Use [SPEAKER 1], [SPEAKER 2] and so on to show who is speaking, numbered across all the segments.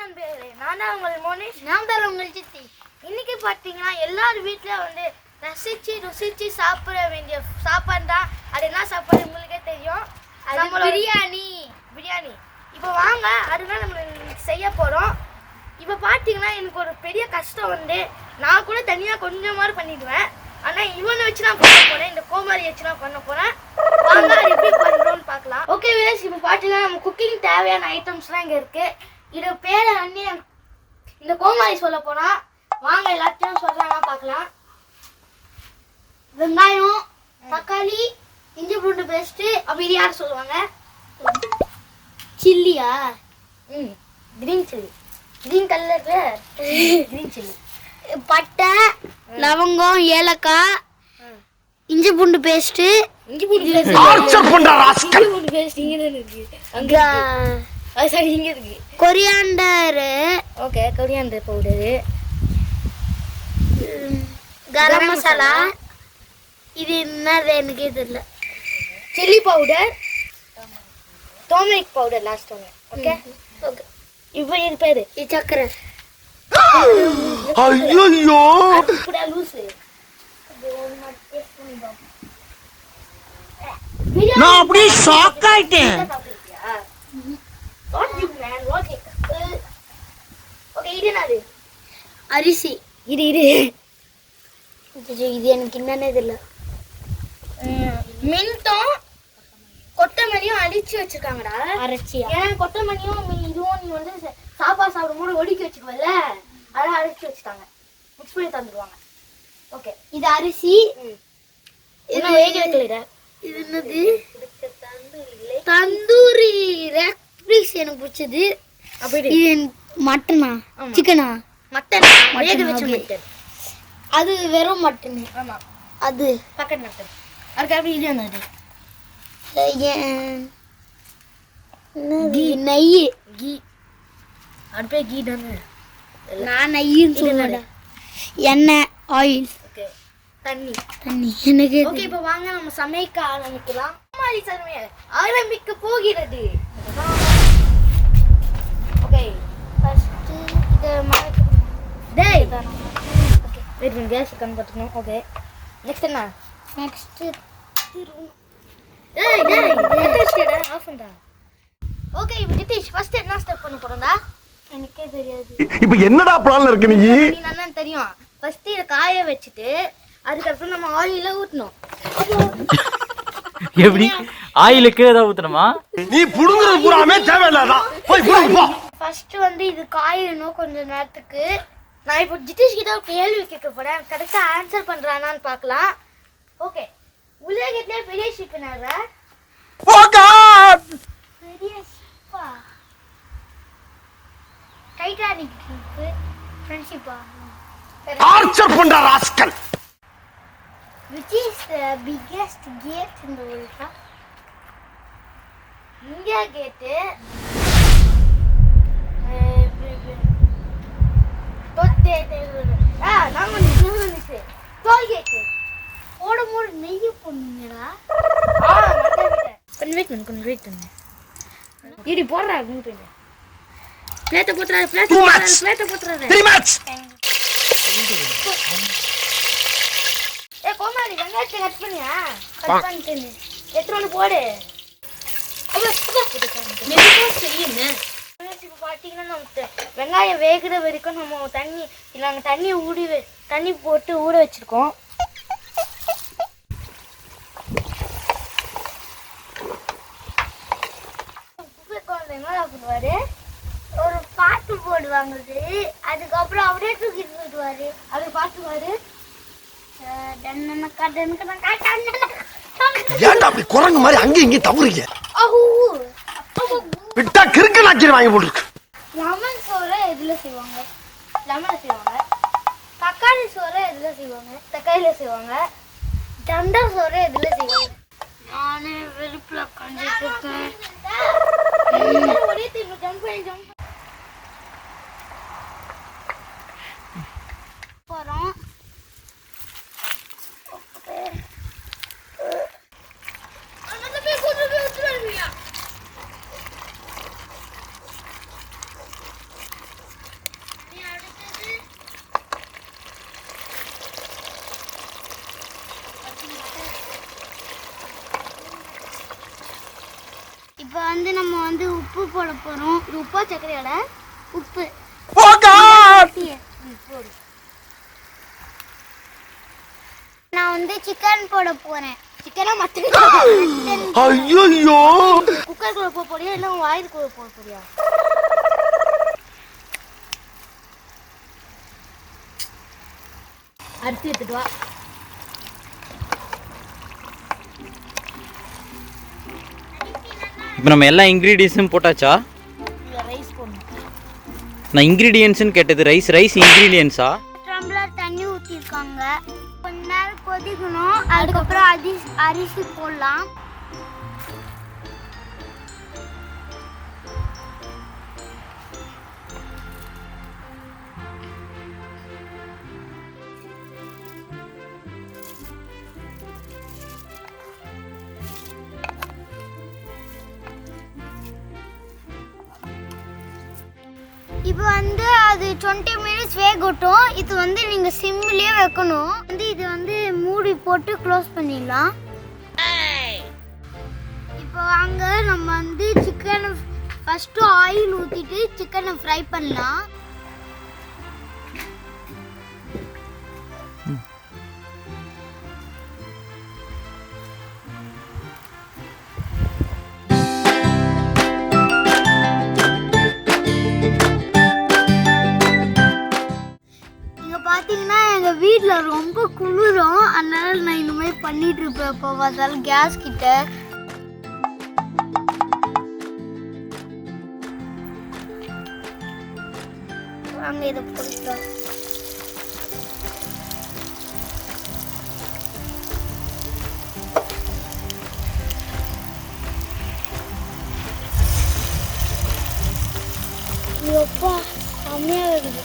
[SPEAKER 1] நண்பர்களே, நான் தான் உங்கள் மோனிஷ். நான் தான் உங்கள் சித்தி. இன்னைக்கு பார்த்தீங்கன்னா எல்லாரும் வீட்டில் வந்து ரசிச்சு ருசிச்சு சாப்பிட வேண்டிய சாப்பாடு தான். அது என்ன சாப்பாடு உங்களுக்கே தெரியும். நம்மளோட பிரியாணி. இப்போ வாங்க, அதுதான் நம்ம செய்ய போகிறோம். இப்போ பார்த்தீங்கன்னா எனக்கு ஒரு பெரிய கஷ்டம் வந்து நான் கூட தனியாக கொஞ்சமாதிரி பண்ணிடுவேன். ஆனால் இவனை வச்சு நான் பண்ண போகிறேன். இந்த கோமாளி வச்சு நான் பண்ண போகிறேன். வாங்க அது எப்படி பண்ணுறோன்னு பார்க்கலாம். ஓகே வேஸ், இப்போ பார்த்தீங்கன்னா நம்ம குக்கிங் தேவையான ஐட்டம்ஸ்லாம் இங்கே இருக்குது. இது பேரை வந்து இந்த கோமாளி சொல்ல போனால் வாங்க எல்லாத்தையும் சொல்கிறாங்க பார்க்கலாம். வெங்காயம், தக்காளி, இஞ்சி பூண்டு பேஸ்ட்டு, அப்படி யார் சொல்லுவாங்க? சில்லியா? கிரீன் சில்லி, கிரீன் கலரில் கிரீன் சில்லி. பட்டை, லவங்கம், ஏலக்காய், இஞ்சி பூண்டு பேஸ்ட்டு. இஞ்சி பூண்டு பேஸ்ட் இங்கே இருக்கு. அங்கே சரி, இங்கே இருக்கு. Coriander. Okay, coriander powder, garam masala. இது என்னது எனக்கே தெரியல. Chilli powder, turmeric powder last ஒன்று. Okay okay. இப்போ இது பேரு சக்கரை.
[SPEAKER 2] ஐயோ
[SPEAKER 1] அப்படியே லூசு.
[SPEAKER 2] நான் அப்படியே ஷாக் ஆயிட்டேன்.
[SPEAKER 1] அரிசி. இது எனக்கு என்னன்னே தெரியல. மின்ட்டும் கொத்தமல்லியும் அடிச்சு வச்சிருக்காங்கடா. அரைச்சியா? ஏன்னா கொத்தமல்லியும் இதுவும் நீ வந்து சாப்பாடு சாப்பிடும்போது ஒடுக்கி வச்சுக்குவல்ல, அதெல்லாம் அரைச்சி வச்சுட்டாங்க. மிக்ஸ் பண்ணி தந்துடுவாங்க. ஓகே, இது அரிசி. என்ன வேக வைக்கல. இது என்னது? தந்தூரி ரெக்ஸ் எனக்கு பிடிச்சது. அப்படி இது மட்டனா சிக்கனா? மட்டன். வேக வச்ச மட்டன். அது வெறும் மட்டன். ஆமா, அது பக்கெட் மட்டன். அதுக்கப்புறம் இது என்னது? நெய். கீ. அடுப்பே கீ தானே. நான் நெய்ன்னு சொல்லுவேன். எண்ணெய், ஆயில். ஓகே, தண்ணி எனக்கு. ஓகே, இப்போ வாங்க நம்ம சமைக்க ஆரம்பிக்கலாம். கோமாளி சமையல் ஆரம்பிக்க போகிறது. ஓகே, ஃபர்ஸ்ட் இத டேய். ஓகே, வெயிட் பண்ணு, கேஸ் கம்மி பண்ணிக்கணும். ஓகே, நெக்ஸ்ட் என்ன? நெக்ஸ்ட் ஆஃப் பண்ணா. ஓகே, இப்போ கிதிஷ் ஃபர்ஸ்ட் என்ன ஸ்டெப் பண்ண போறோம்டா? எனக்கே தெரியாது.
[SPEAKER 2] இப்போ என்னடா பிளான்ல இருக்கு நீ?
[SPEAKER 1] என்னன்னு தெரியும். ஃபர்ஸ்ட் இத காய வச்சிட்டு அதுக்கப்புறம் நம்ம ஆயில ஊத்தணும்.
[SPEAKER 3] எப்படி ஆயிலுக்கு ஏதாவது ஊத்தணுமா?
[SPEAKER 2] நீ புடுங்குறது பூராமே தேவையில்லாதா? போய் புடுங்கு போ.
[SPEAKER 1] ஃபர்ஸ்ட் வந்து இது காயணும் கொஞ்ச நேரத்துக்கு. நான் இப்போ ஜிதிஷ் கிட்ட ஒரு கேள்வி கேட்க போறேன். கரெக்டா ஆன்சர் பண்றானான்னு பார்க்கலாம். ஓகே, உலகத்திலே பெரிய ஷிப் என்னடா?
[SPEAKER 2] Oh god!
[SPEAKER 1] பெரிய ஷிப்பா? Titanic ship. ஃப்ரெண்ட்ஷிப்பா?
[SPEAKER 2] டார்ச்சர் பண்ற rascal.
[SPEAKER 1] Which is the biggest gate in the world? India gate. நாம நினைச்சு டோல் கேட். ஓடும்போது நெய்ய பொண்ணுங்கடா. கொஞ்சம் வெயிட் பண்ணு. இடி போடுறா அப்படின்னு போயிடு. பிளேட்டை போட்டுறாரு. கோமாளி வெங்காயத்தை கட் பண்ணியா? கட் பண்ணிட்டேன்னு எத்தனை ஒன்று போடு. செய்யுங்க. இப்போ பார்த்தீங்கன்னா நம்ம வெங்காயம் வேகிற வரைக்கும் நம்ம நாங்கள் தண்ணி போட்டு ஊற வச்சிருக்கோம். போடுவாரு, ஒரு பாட்டு போடுவாங்க. அதுக்கப்புறம் அப்படியே தூக்கிட்டு போயிடுவாரு. அது பாட்டுவாரு.
[SPEAKER 2] ஏன்டா அப்படி குரங்கு மாதிரி அங்கேயும் இங்கேயும் தவறுங்க? விட்டா கிறுக்கு நாக்கி வாங்கி போட்டுருக்கு.
[SPEAKER 1] லெமன் சோறு எதுல செய்வாங்க? லெமன்ல செய்வாங்க. தக்காளி சோறு எதுல செய்வாங்க? தக்காளியில செய்வாங்க. தண்டா சோறு எதுல செய்வாங்க? நானே வெறுப்புல உட்காந்துட்டு இருக்கேன். ஒரே திரும்ப ஜம்ப் போறோம். போட போறோம். உப்பு சக்கரையோட உப்பு. நான் வந்து சிக்கன் போட போறேன். சிக்கனா மட்டன்?
[SPEAKER 2] ஐயோ
[SPEAKER 1] குக்கருக்குள்ள போட போறியா இல்ல வாயிலுக்குள்ள போட போறியா? அரிசி எடுத்துட்டு வா.
[SPEAKER 3] இப்போ நம்ம எல்லா இன்க்ரீடியன்ஸும் போட்டாச்சா?
[SPEAKER 1] ரைஸ் போடணும்.
[SPEAKER 3] நான் இன்க்ரீடியன்ஸ்னு கேட்டது ரைஸ் இன்க்ரீடியன்ஸா?
[SPEAKER 1] டம்ளர் தண்ணி ஊற்றிருக்காங்க. கொஞ்ச நேரம் கொதிக்கணும். அதுக்கப்புறம் அரிசி போடலாம். இப்போ வந்து அது 20 மினிட்ஸ் வேகட்டும். இது வந்து நீங்க சிம்லயே வைக்கணும். இது வந்து மூடி போட்டு க்ளோஸ் பண்ணிடலாம். இப்போ வாங்க நம்ம வந்து சிக்கன் ஃபர்ஸ்ட் ஆயில் ஊத்திட்டு சிக்கனை ஃப்ரை பண்ணலாம். பார்த்தீங்கன்னா எங்கள் வீட்டில் ரொம்ப குளிரும். அதனால நான் இந்த மாதிரி பண்ணிட்டு இருப்பேன். இப்போ பார்த்தாலும் கேஸ் கிட்ட வாங்க இதை போட்டுக்கலாம். எப்பா செம்மையாக இருக்குது.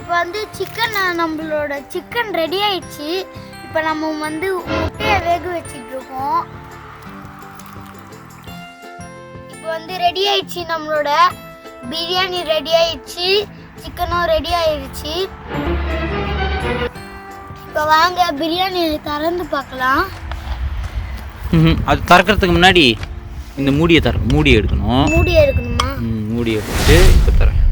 [SPEAKER 1] இப்போ வந்து நம்மளோட சிக்கன் ரெடி ஆயிடுச்சு. இப்போ நம்ம வந்து முட்டையை வேக வச்சுட்டு இருக்கோம். இப்போ வந்து ரெடி ஆயிடுச்சு. நம்மளோட பிரியாணி ரெடி ஆயிடுச்சு. சிக்கனும் ரெடி ஆயிடுச்சு. இப்போ வாங்க பிரியாணி திறந்து பார்க்கலாம்.
[SPEAKER 3] அது திறக்கிறதுக்கு முன்னாடி இந்த மூடி எடுக்கணுமா? மூடி எடுத்து இப்போ தரேன்.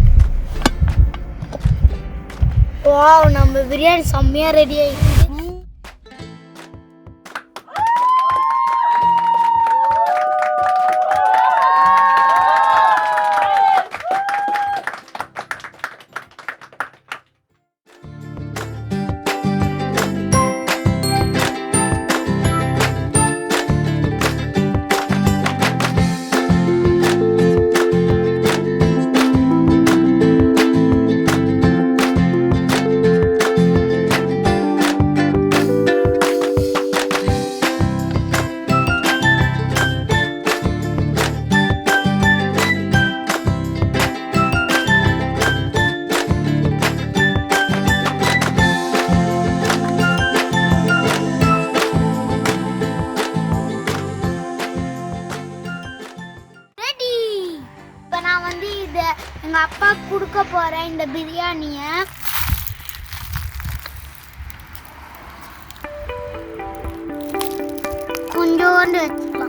[SPEAKER 1] வாவ், நம்ம பிரியாணி செம்மையா ரெடி ஆயிடுச்சு. எங்க அப்பா கொடுக்க போறேன் இந்த பிரியாணிய. கொஞ்சோண்டு வச்சுக்கலாம்.